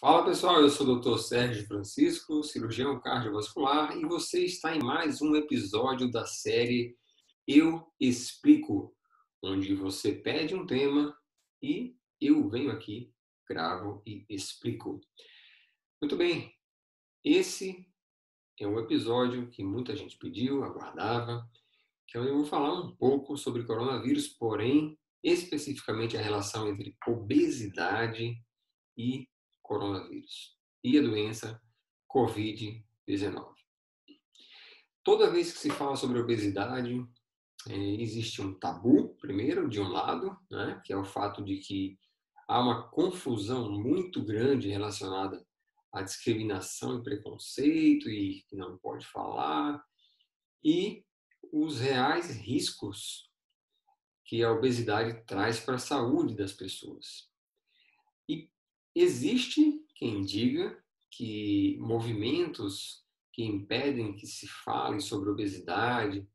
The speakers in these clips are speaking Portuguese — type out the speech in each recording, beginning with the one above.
Fala pessoal, eu sou o Dr. Sérgio Francisco, cirurgião cardiovascular, e você está em mais um episódio da série Eu Explico, onde você pede um tema e eu venho aqui, gravo e explico. Muito bem, esse é um episódio que muita gente pediu, aguardava, que eu vou falar um pouco sobre coronavírus, porém, especificamente a relação entre obesidade e coronavírus e a doença Covid-19. Toda vez que se fala sobre obesidade, existe um tabu, primeiro, de um lado, né, que é o fato de que há uma confusão muito grande relacionada à discriminação e preconceito e que não pode falar, e os reais riscos que a obesidade traz para a saúde das pessoas. E existe quem diga que movimentos que impedem que se fale sobre obesidade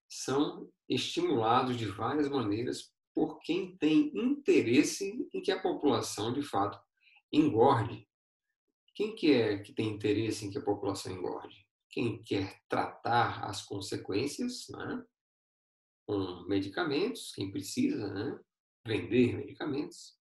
são estimulados de várias maneiras por quem tem interesse em que a população, de fato, engorde. Quem que é que tem interesse em que a população engorde? Quem quer tratar as consequências, né, com medicamentos, quem precisa, né, vender medicamentos,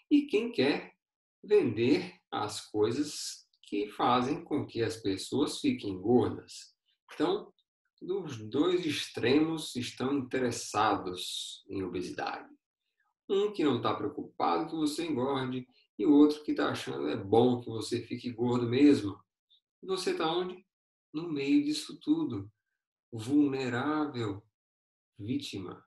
e quem quer vender as coisas que fazem com que as pessoas fiquem gordas. Então, os dois extremos estão interessados em obesidade. Um que não está preocupado que você engorde e o outro que está achando é bom que você fique gordo mesmo. E você está onde? No meio disso tudo, vulnerável, vítima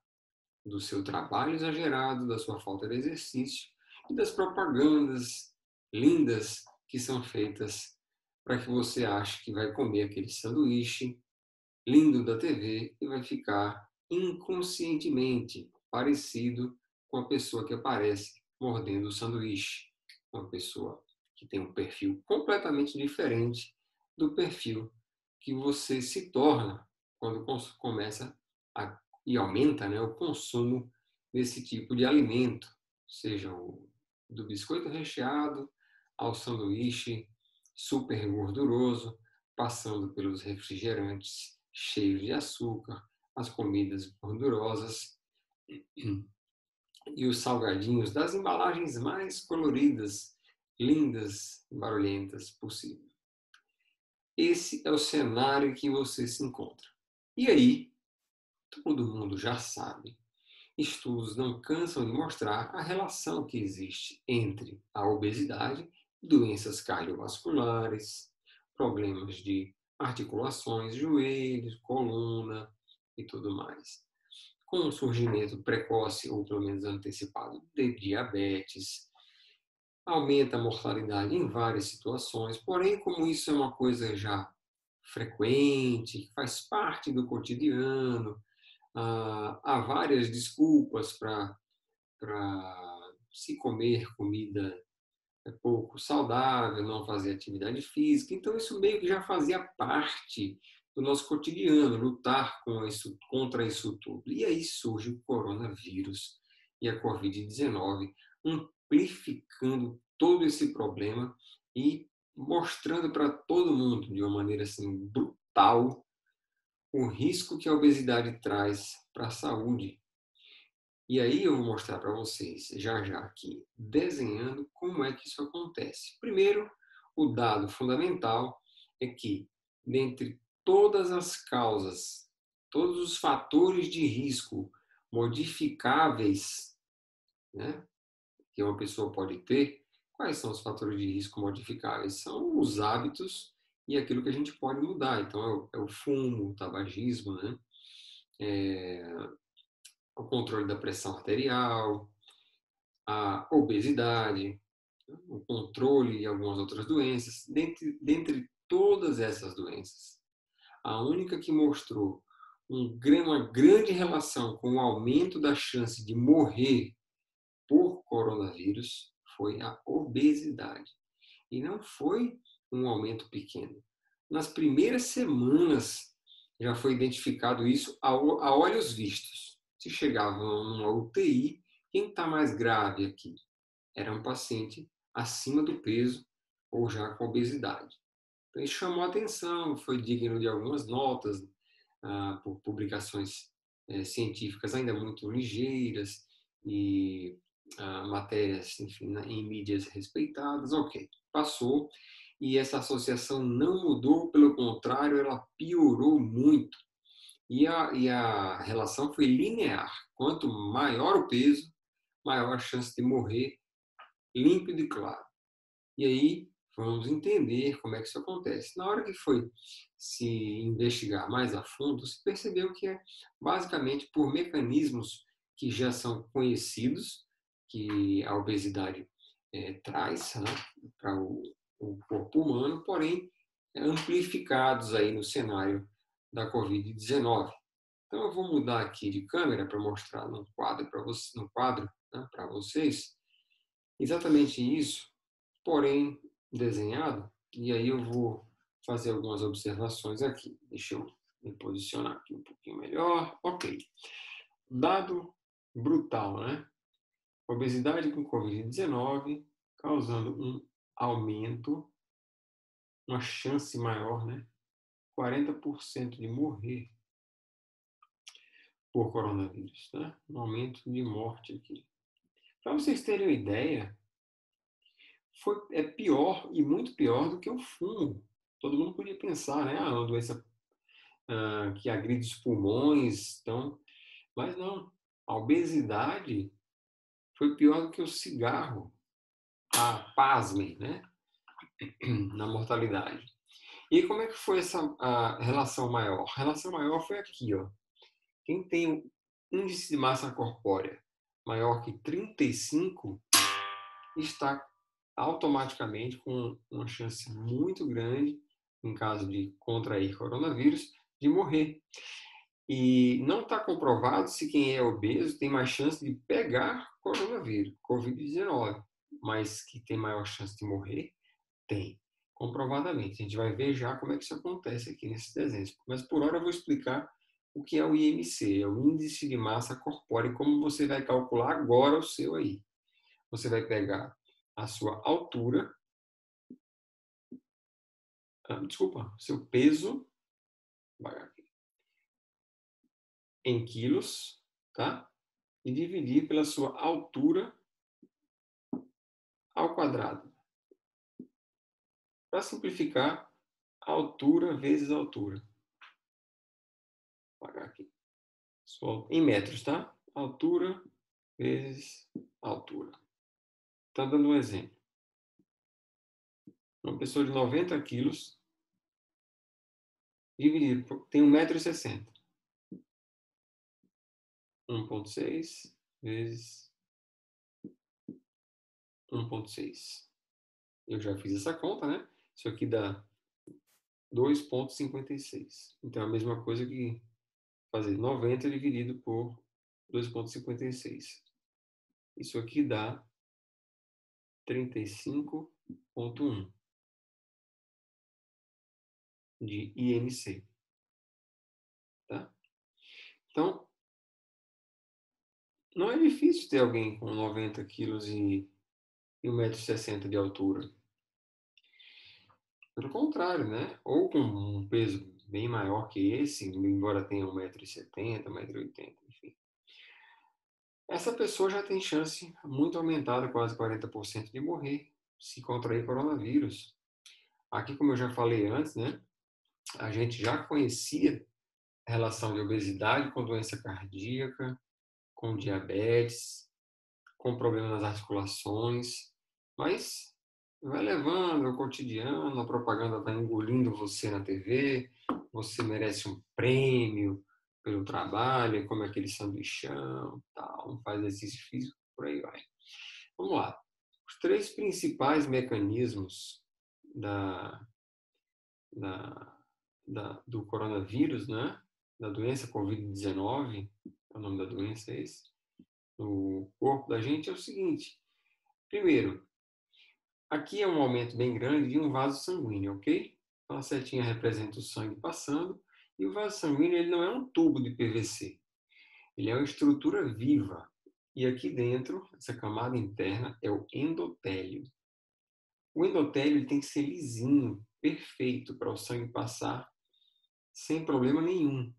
do seu trabalho exagerado, da sua falta de exercício e das propagandas lindas que são feitas para que você ache que vai comer aquele sanduíche lindo da TV e vai ficar inconscientemente parecido com a pessoa que aparece mordendo o sanduíche. Uma pessoa que tem um perfil completamente diferente do perfil que você se torna quando começa e aumenta, né, o consumo desse tipo de alimento, seja do biscoito recheado ao sanduíche super gorduroso, passando pelos refrigerantes cheios de açúcar, as comidas gordurosas e os salgadinhos das embalagens mais coloridas, lindas e barulhentas possível. Esse é o cenário em que você se encontra. E aí, todo mundo já sabe, estudos não cansam de mostrar a relação que existe entre a obesidade, doenças cardiovasculares, problemas de articulações, joelhos, coluna e tudo mais. Com o surgimento precoce, ou pelo menos antecipado, de diabetes, aumenta a mortalidade em várias situações, porém, como isso é uma coisa já frequente, que faz parte do cotidiano, há várias desculpas para se comer comida pouco saudável, não fazer atividade física. Então, isso meio que já fazia parte do nosso cotidiano, lutar contra isso tudo. E aí surge o coronavírus e a Covid-19, amplificando todo esse problema e mostrando para todo mundo, de uma maneira assim brutal, o risco que a obesidade traz para a saúde. E aí eu vou mostrar para vocês, já já aqui, desenhando como é que isso acontece. Primeiro, o dado fundamental é que, dentre todas as causas, todos os fatores de risco modificáveis, né, que uma pessoa pode ter, quais são os fatores de risco modificáveis? São os hábitos e aquilo que a gente pode mudar. Então, é o fumo, o tabagismo, né? O controle da pressão arterial, a obesidade, o controle e algumas outras doenças. Dentre todas essas doenças, a única que mostrou uma grande relação com o aumento da chance de morrer por coronavírus foi a obesidade. E não foi um aumento pequeno. Nas primeiras semanas já foi identificado isso a olhos vistos. Se chegava numa UTI, quem está mais grave aqui? Era um paciente acima do peso, ou já com obesidade. Então, isso chamou a atenção, foi digno de algumas notas por publicações científicas ainda muito ligeiras e matérias, enfim, em mídias respeitadas. Ok, passou. E essa associação não mudou, pelo contrário, ela piorou muito. E a relação foi linear. Quanto maior o peso, maior a chance de morrer, límpido e claro. E aí vamos entender como é que isso acontece. Na hora que foi se investigar mais a fundo, se percebeu que é basicamente por mecanismos que já são conhecidos, que a obesidade traz, né, para o corpo humano, porém amplificados aí no cenário da Covid-19. Então eu vou mudar aqui de câmera para mostrar no quadro para você, no quadro, né, para vocês exatamente isso, porém desenhado, e aí eu vou fazer algumas observações aqui. Deixa eu me posicionar aqui um pouquinho melhor. Ok. Dado brutal, né? Obesidade com Covid-19 causando um aumento, uma chance maior, né? 40% de morrer por coronavírus, né? Um aumento de morte aqui. Para vocês terem uma ideia, é pior e muito pior do que o fumo. Todo mundo podia pensar, né? Uma doença que agride os pulmões, então, mas não. A obesidade foi pior do que o cigarro. Pasmem, né? Na mortalidade. E como é que foi essa relação maior? A relação maior foi aqui, ó. Quem tem um índice de massa corpórea maior que 35 está automaticamente com uma chance muito grande, em caso de contrair coronavírus, de morrer. E não está comprovado se quem é obeso tem mais chance de pegar coronavírus, Covid-19, mas que tem maior chance de morrer, tem, comprovadamente. A gente vai ver já como é que isso acontece aqui nesses desenhos. Mas por hora eu vou explicar o que é o IMC, é o Índice de Massa Corpórea, e como você vai calcular agora o seu aí. Você vai pegar a sua altura, seu peso, em quilos, tá? E dividir pela sua altura ao quadrado. Para simplificar, altura vezes altura. Vou apagar aqui. Em metros, tá? Altura vezes altura. Está dando um exemplo. Uma pessoa de 90 quilos dividido tem 1,60 m. 1,6 vezes 1,6. Eu já fiz essa conta, né? Isso aqui dá 2,56. Então é a mesma coisa que fazer 90 dividido por 2,56. Isso aqui dá 35,1 de IMC. Tá? Então, não é difícil ter alguém com 90 quilos e 1,60 m de altura. Pelo contrário, né? Ou com um peso bem maior que esse, embora tenha 1,70 m, 1,80 m, enfim. Essa pessoa já tem chance muito aumentada, quase 40%, de morrer se contrair coronavírus. Aqui, como eu já falei antes, né? A gente já conhecia a relação de obesidade com doença cardíaca, com diabetes, com problemas nas articulações, mas vai levando o cotidiano, a propaganda vai engolindo você na TV, você merece um prêmio pelo trabalho, come aquele sanduichão, tal, não faz exercício físico, por aí vai. Vamos lá. Os três principais mecanismos da, da, do coronavírus, né? Da doença Covid-19, é o nome da doença é esse, no corpo da gente é o seguinte. Primeiro, aqui é um aumento bem grande de um vaso sanguíneo, ok? Então a setinha representa o sangue passando e o vaso sanguíneo ele não é um tubo de PVC, ele é uma estrutura viva. E aqui dentro, essa camada interna é o endotélio. O endotélio ele tem que ser lisinho, perfeito, para o sangue passar sem problema nenhum.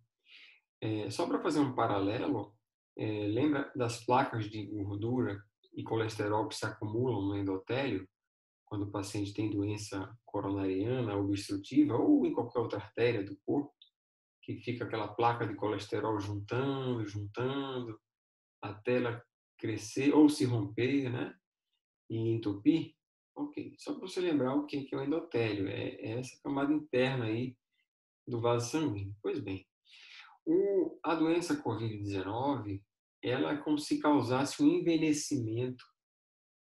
Só para fazer um paralelo, lembra das placas de gordura e colesterol que se acumulam no endotélio quando o paciente tem doença coronariana obstrutiva ou em qualquer outra artéria do corpo, que fica aquela placa de colesterol juntando, juntando, até ela crescer ou se romper, né? E entupir? Ok. Só para você lembrar o que é o endotélio. É essa camada interna aí do vaso sanguíneo. Pois bem, a doença Covid-19, ela é como se causasse um envelhecimento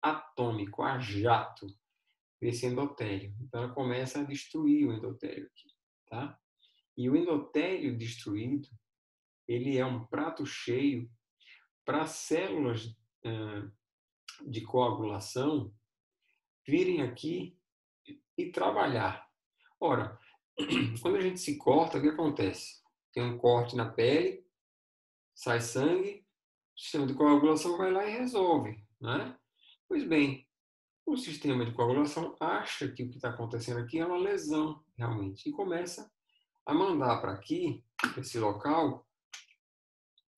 atômico, a jato, desse endotélio. Então, ela começa a destruir o endotélio aqui, tá? E o endotélio destruído, ele é um prato cheio para células de coagulação virem aqui e trabalhar. Ora, quando a gente se corta, o que acontece? Tem um corte na pele, sai sangue, o sistema de coagulação vai lá e resolve, né? Pois bem, o sistema de coagulação acha que o que está acontecendo aqui é uma lesão, realmente, e começa a mandar para aqui, esse local,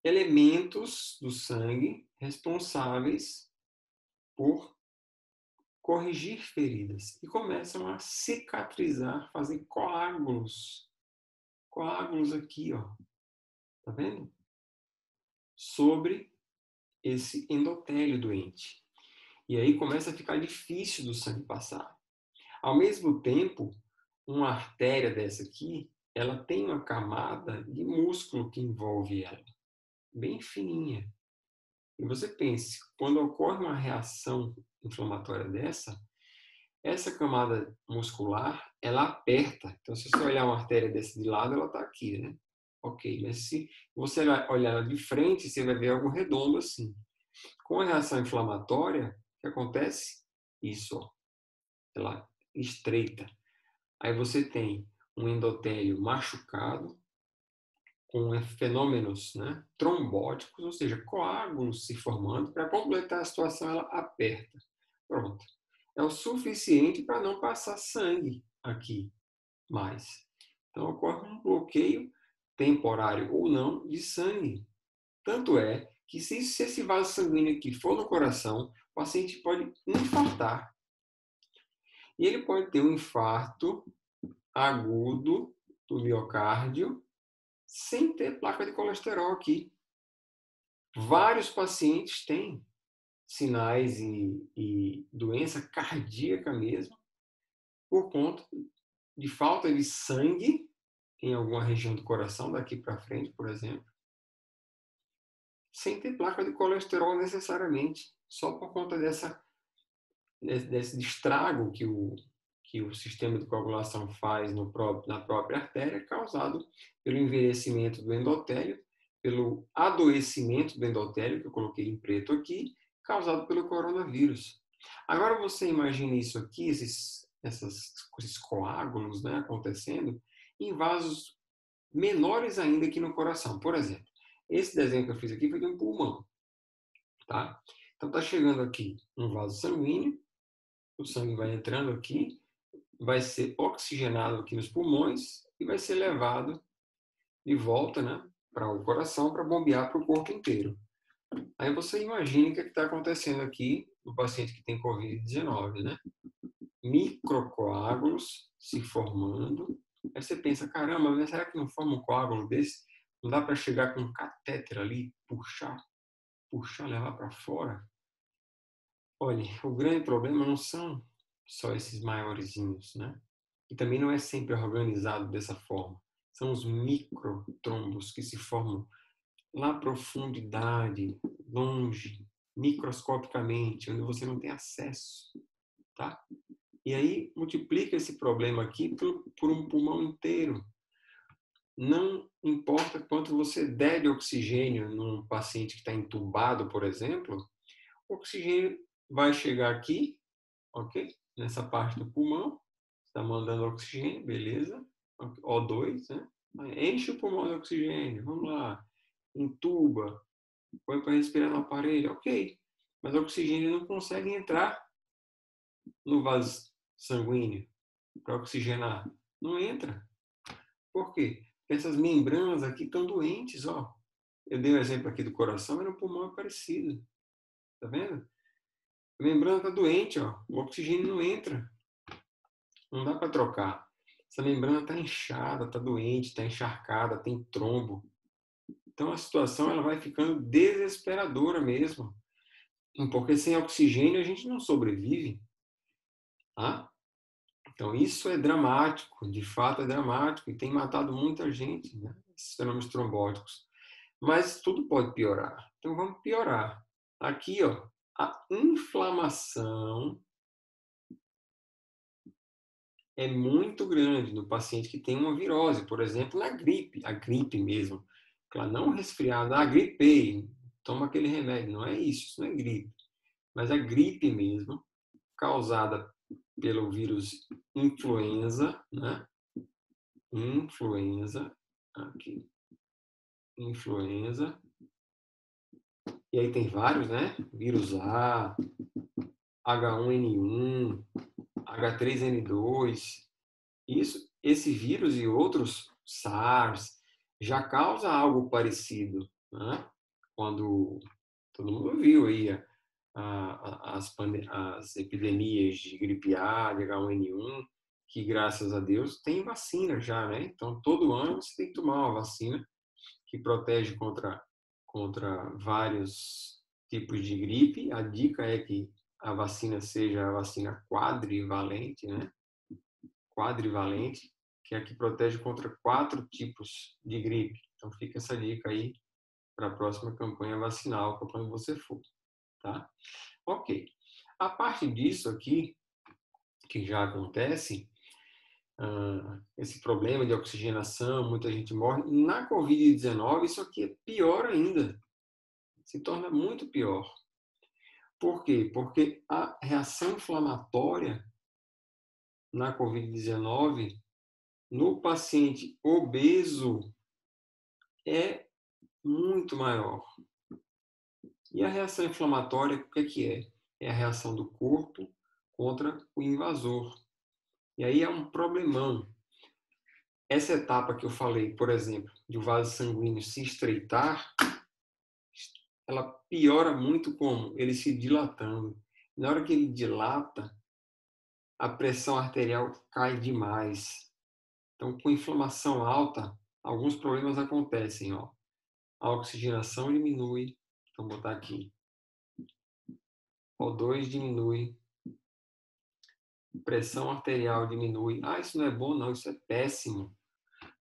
elementos do sangue responsáveis por corrigir feridas e começam a cicatrizar, fazer coágulos. Coágulos aqui, ó. Tá vendo? Sobre esse endotélio doente. E aí começa a ficar difícil do sangue passar. Ao mesmo tempo, uma artéria dessa aqui, ela tem uma camada de músculo que envolve ela, bem fininha. E você pense, quando ocorre uma reação inflamatória dessa, essa camada muscular, ela aperta. Então, se você olhar uma artéria dessa de lado, ela está aqui, né? Ok, mas se você olhar ela de frente, você vai ver algo redondo assim. Com a reação inflamatória, o que acontece? Isso, ó, ela estreita. Aí você tem um endotélio machucado, com fenômenos, né, trombóticos, ou seja, coágulos se formando. Para completar a situação, ela aperta. Pronto. É o suficiente para não passar sangue aqui mais. Então, ocorre um bloqueio temporário ou não de sangue. Tanto é que se esse vaso sanguíneo aqui for no coração, o paciente pode infartar. E ele pode ter um infarto agudo do miocárdio sem ter placa de colesterol aqui. Vários pacientes têm sinais e doença cardíaca mesmo por conta de falta de sangue em alguma região do coração, daqui para frente, por exemplo, sem ter placa de colesterol necessariamente, só por conta desse estrago que o sistema de coagulação faz na própria artéria, causado pelo envelhecimento do endotélio, pelo adoecimento do endotélio, que eu coloquei em preto aqui, causado pelo coronavírus. Agora você imagine isso aqui, esses coágulos, né, acontecendo em vasos menores ainda aqui no coração. Por exemplo, esse desenho que eu fiz aqui foi de um pulmão, tá? Então está chegando aqui um vaso sanguíneo, o sangue vai entrando aqui, vai ser oxigenado aqui nos pulmões e vai ser levado de volta, né, para o coração para bombear para o corpo inteiro. Aí você imagina o que está acontecendo aqui no paciente que tem Covid-19, né? Microcoágulos se formando. Aí você pensa, caramba, mas será que não forma um coágulo desse? Não dá para chegar com um catéter ali, puxar, levar para fora? Olha, o grande problema não são só esses maiorzinhos, né? E também não é sempre organizado dessa forma. São os microtrombos que se formam lá à profundidade, longe, microscopicamente, onde você não tem acesso, tá? E aí multiplica esse problema aqui por um pulmão inteiro. Não importa quanto você der de oxigênio num paciente que está entubado, por exemplo, o oxigênio vai chegar aqui, ok? Nessa parte do pulmão, está mandando oxigênio, beleza? O2, né? Enche o pulmão de oxigênio, vamos lá. Entuba, põe para respirar no aparelho, ok. Mas o oxigênio não consegue entrar no vaso sanguíneo para oxigenar? Não entra. Por quê? Porque essas membranas aqui estão doentes, ó. Eu dei o exemplo aqui do coração, mas no pulmão é parecido. Tá vendo? A membrana está doente, ó. O oxigênio não entra. Não dá para trocar. Essa membrana está inchada, está doente, está encharcada, tem trombo. Então a situação ela vai ficando desesperadora mesmo. Porque sem oxigênio a gente não sobrevive. Tá? Então isso é dramático, de fato é dramático e tem matado muita gente, né? Esses fenômenos trombóticos. Mas tudo pode piorar. Então vamos piorar. Aqui, ó, a inflamação é muito grande no paciente que tem uma virose, por exemplo, na gripe, a gripe mesmo. Claro, não resfriado, gripei, toma aquele remédio. Não é isso não é gripe. Mas a gripe mesmo, causada pelo vírus influenza, né? Influenza, aqui, influenza. E aí tem vários, né? Vírus A, H1N1, H3N2. Esse vírus e outros, SARS, já causa algo parecido, né? Quando todo mundo viu aí as epidemias de gripe A, de H1N1, que graças a Deus tem vacina já, né? Então todo ano você tem que tomar uma vacina que protege contra vários tipos de gripe. A dica é que a vacina seja a vacina quadrivalente, né? Quadrivalente, que é a que protege contra 4 tipos de gripe. Então fica essa dica aí para a próxima campanha vacinal, para quando você for, tá? Ok. A parte disso aqui, que já acontece, esse problema de oxigenação, muita gente morre. Na Covid-19, isso aqui é pior ainda. Se torna muito pior. Por quê? Porque a reação inflamatória na Covid-19 no paciente obeso é muito maior. E a reação inflamatória, o que é? É a reação do corpo contra o invasor. E aí é um problemão. Essa etapa que eu falei, por exemplo, de o vaso sanguíneo se estreitar, ela piora muito como? Ele se dilatando. Na hora que ele dilata, a pressão arterial cai demais. Então, com inflamação alta, alguns problemas acontecem. Ó. A oxigenação diminui. Então, vou botar aqui. O2 diminui. Pressão arterial diminui. Isso não é bom, não. Isso é péssimo.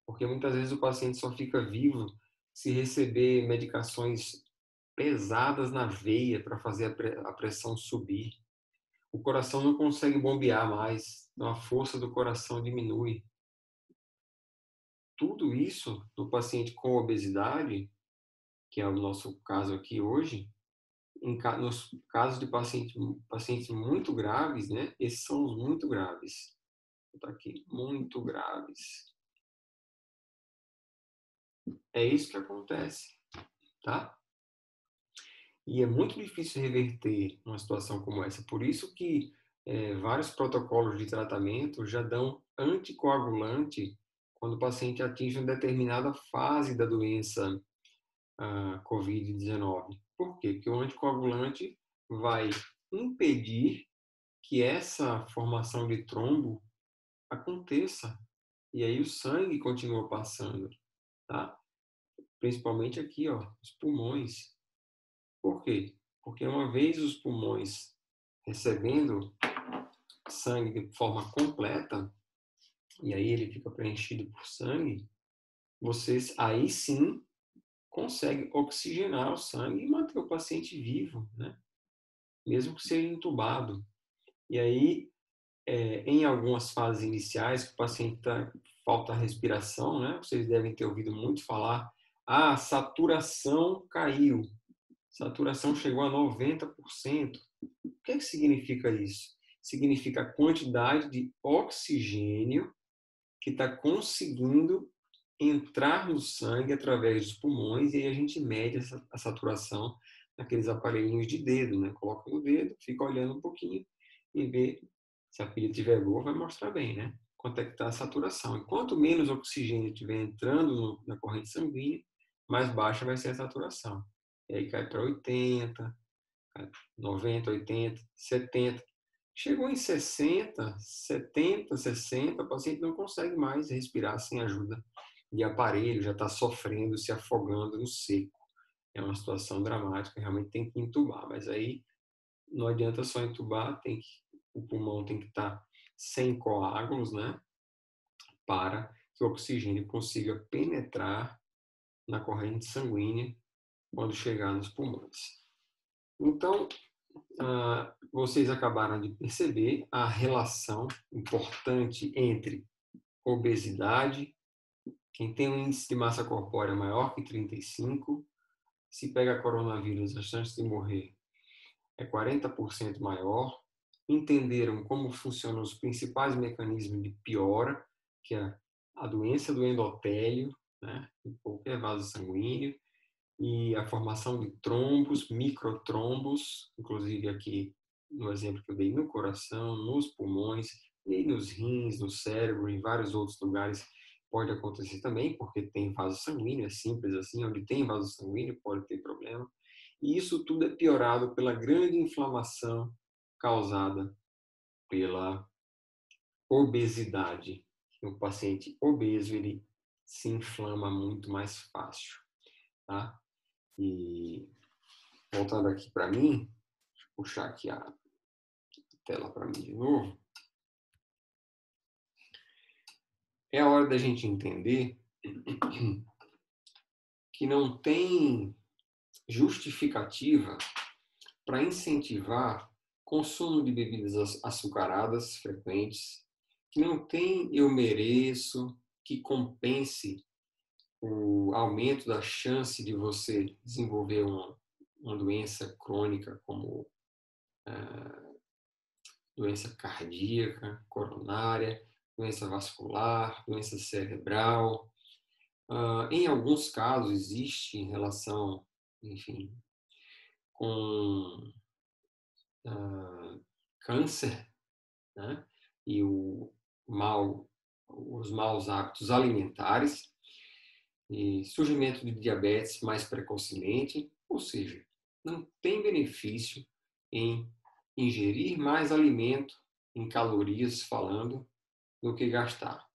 Porque muitas vezes o paciente só fica vivo se receber medicações pesadas na veia para fazer a pressão subir. O coração não consegue bombear mais. Então, a força do coração diminui. Tudo isso no paciente com obesidade, que é o nosso caso aqui hoje, nos casos de pacientes muito graves, né? Esses são os muito graves. Vou botar aqui, muito graves. É isso que acontece, tá? E é muito difícil reverter uma situação como essa. Por isso que vários protocolos de tratamento já dão anticoagulante quando o paciente atinge uma determinada fase da doença Covid-19. Por quê? Porque o anticoagulante vai impedir que essa formação de trombo aconteça. E aí o sangue continua passando, tá? Principalmente aqui, ó, os pulmões. Por quê? Porque uma vez os pulmões recebendo sangue de forma completa, e aí ele fica preenchido por sangue, vocês aí sim conseguem oxigenar o sangue e manter o paciente vivo, né? Mesmo que seja entubado. E aí, em algumas fases iniciais, que o paciente falta respiração, né? Vocês devem ter ouvido muito falar, a saturação caiu, saturação chegou a 90%. O que significa isso? Significa a quantidade de oxigênio que está conseguindo entrar no sangue através dos pulmões, e aí a gente mede a saturação naqueles aparelhinhos de dedo, né? Coloca no dedo, fica olhando um pouquinho e vê Se a pilha estiver boa, vai mostrar bem, né? Quanto é que está a saturação. E quanto menos oxigênio estiver entrando na corrente sanguínea, mais baixa vai ser a saturação. E aí cai para 80, 90, 80, 70. Chegou em 60, 70, 60, o paciente não consegue mais respirar sem ajuda de aparelho, já está sofrendo, se afogando no seco. É uma situação dramática, realmente tem que entubar. Mas aí não adianta só entubar, o pulmão tem que estar sem coágulos, né? Para que o oxigênio consiga penetrar na corrente sanguínea quando chegar nos pulmões. Então, vocês acabaram de perceber a relação importante entre obesidade, quem tem um índice de massa corpórea maior que 35, se pega coronavírus, a chance de morrer é 40% maior. Entenderam como funcionam os principais mecanismos de piora, que é a doença do endotélio, né, em qualquer vaso sanguíneo, e a formação de trombos, microtrombos, inclusive aqui no exemplo que eu dei, no coração, nos pulmões, e nos rins, no cérebro, em vários outros lugares pode acontecer também, porque tem vaso sanguíneo, é simples assim, onde tem vaso sanguíneo pode ter problema. E isso tudo é piorado pela grande inflamação causada pela obesidade. O paciente obeso, ele se inflama muito mais fácil, tá? E voltando aqui para mim, deixa eu puxar aqui a tela para mim de novo. É a hora da gente entender que não tem justificativa para incentivar consumo de bebidas açucaradas frequentes, que não tem eu mereço, que compense o aumento da chance de você desenvolver uma doença crônica como doença cardíaca, coronária, doença vascular, doença cerebral. Em alguns casos existe em relação, enfim, com câncer, né? E os maus hábitos alimentares, e surgimento de diabetes mais precocemente, ou seja, não tem benefício em ingerir mais alimento, em calorias falando, do que gastar.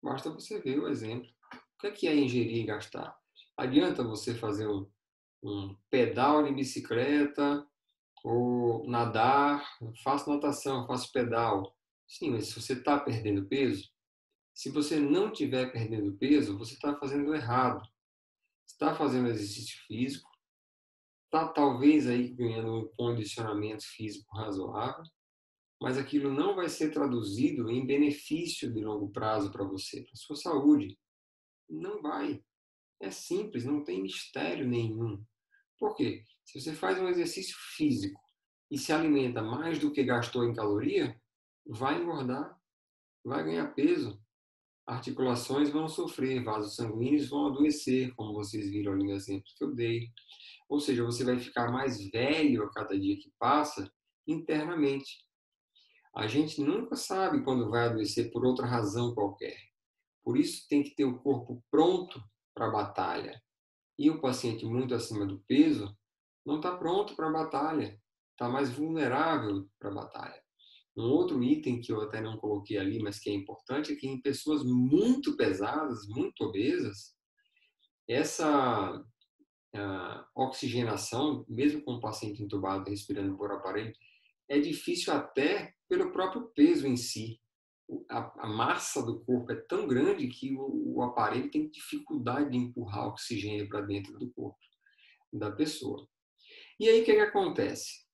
Basta você ver o exemplo. O que é ingerir e gastar? Adianta você fazer um pedal de bicicleta ou nadar, faço natação, faço pedal. Sim, mas se você está perdendo peso, se você não estiver perdendo peso, você está fazendo errado. Está fazendo exercício físico, está talvez aí ganhando um condicionamento físico razoável, mas aquilo não vai ser traduzido em benefício de longo prazo para você, para sua saúde. Não vai. É simples, não tem mistério nenhum. Por quê? Se você faz um exercício físico e se alimenta mais do que gastou em caloria, vai engordar, vai ganhar peso. Articulações vão sofrer, vasos sanguíneos vão adoecer, como vocês viram ali no exemplo que eu dei. Ou seja, você vai ficar mais velho a cada dia que passa internamente. A gente nunca sabe quando vai adoecer por outra razão qualquer. Por isso tem que ter o corpo pronto para a batalha. E o paciente muito acima do peso não está pronto para a batalha, está mais vulnerável para a batalha. Um outro item que eu até não coloquei ali, mas que é importante, é que em pessoas muito pesadas, muito obesas, essa oxigenação, mesmo com o paciente entubado respirando por aparelho, é difícil até pelo próprio peso em si. A massa do corpo é tão grande que o aparelho tem dificuldade de empurrar oxigênio para dentro do corpo da pessoa. E aí o que acontece?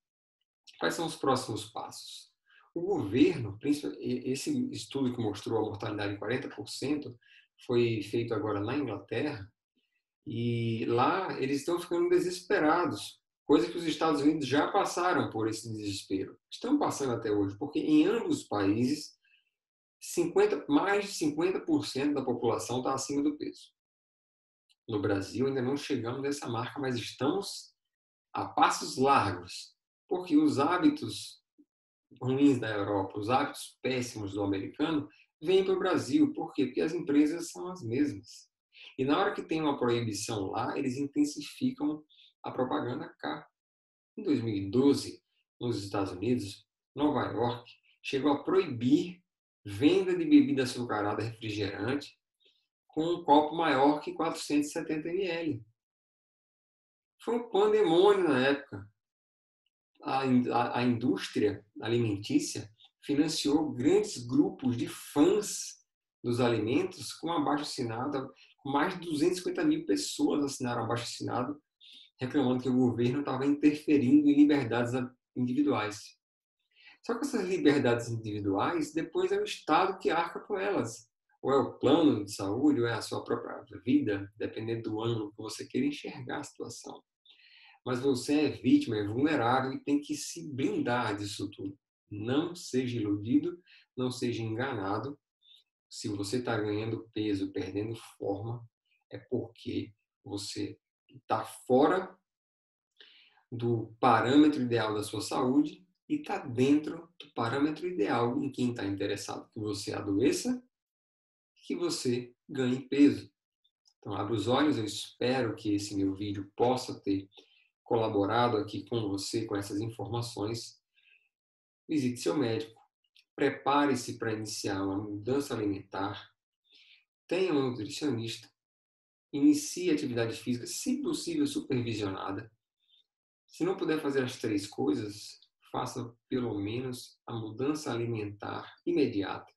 Quais são os próximos passos? O governo, esse estudo que mostrou a mortalidade em 40%, foi feito agora na Inglaterra, e lá eles estão ficando desesperados, coisa que os Estados Unidos já passaram por esse desespero. Estão passando até hoje, porque em ambos os países, mais de 50% da população está acima do peso. No Brasil ainda não chegamos a essa marca, mas estamos a passos largos, porque os hábitos ruins da Europa, os hábitos péssimos do americano, vêm para o Brasil. Por quê? Porque as empresas são as mesmas. E na hora que tem uma proibição lá, eles intensificam a propaganda cá. Em 2012, nos Estados Unidos, Nova York chegou a proibir venda de bebida açucarada refrigerante com um copo maior que 470 ml. Foi um pandemônio na época. A indústria alimentícia financiou grandes grupos de fãs dos alimentos com abaixo-assinado, com mais de 250 mil pessoas assinaram abaixo-assinado, reclamando que o governo estava interferindo em liberdades individuais. Só que essas liberdades individuais, depois é o Estado que arca com elas. Ou é o plano de saúde, ou é a sua própria vida, dependendo do ângulo que você queira enxergar a situação. Mas você é vítima, é vulnerável e tem que se blindar disso tudo. Não seja iludido, não seja enganado. Se você está ganhando peso, perdendo forma, é porque você está fora do parâmetro ideal da sua saúde e está dentro do parâmetro ideal em quem está interessado que você adoeça e que você ganhe peso. Então, abra os olhos, eu espero que esse meu vídeo possa ter colaborado aqui com você com essas informações. Visite seu médico, prepare-se para iniciar uma mudança alimentar, tenha um nutricionista, inicie atividade física, se possível supervisionada. Se não puder fazer as três coisas, faça pelo menos a mudança alimentar imediata.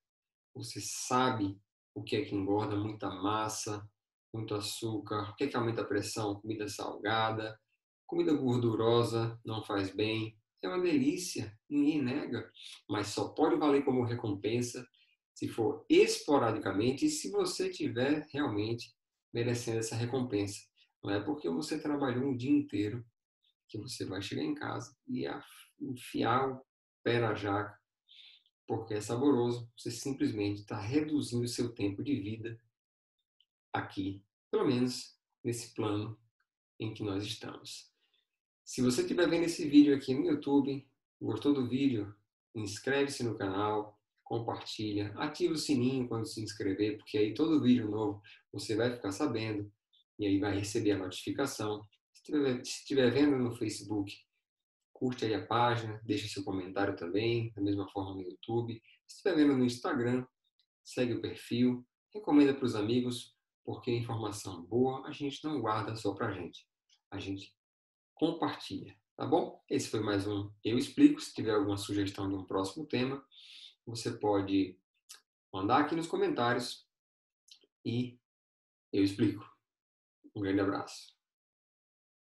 Você sabe o que é que engorda? Muita massa, muito açúcar, o que é que aumenta a pressão? Comida salgada, comida gordurosa não faz bem. É uma delícia, ninguém nega, mas só pode valer como recompensa se for esporadicamente e se você estiver realmente merecendo essa recompensa. Não é porque você trabalhou um dia inteiro que você vai chegar em casa e enfiar o pé na jaca porque é saboroso. Você simplesmente está reduzindo o seu tempo de vida aqui, pelo menos nesse plano em que nós estamos. Se você estiver vendo esse vídeo aqui no YouTube, gostou do vídeo, inscreve-se no canal, compartilha, ativa o sininho quando se inscrever, porque aí todo vídeo novo você vai ficar sabendo e aí vai receber a notificação. Se estiver vendo no Facebook, curte aí a página, deixa seu comentário também, da mesma forma no YouTube. Se estiver vendo no Instagram, segue o perfil, recomenda para os amigos, porque informação boa a gente não guarda só para a gente compartilha, tá bom? Esse foi mais um Eu Explico. Se tiver alguma sugestão de um próximo tema, você pode mandar aqui nos comentários e eu explico. Um grande abraço.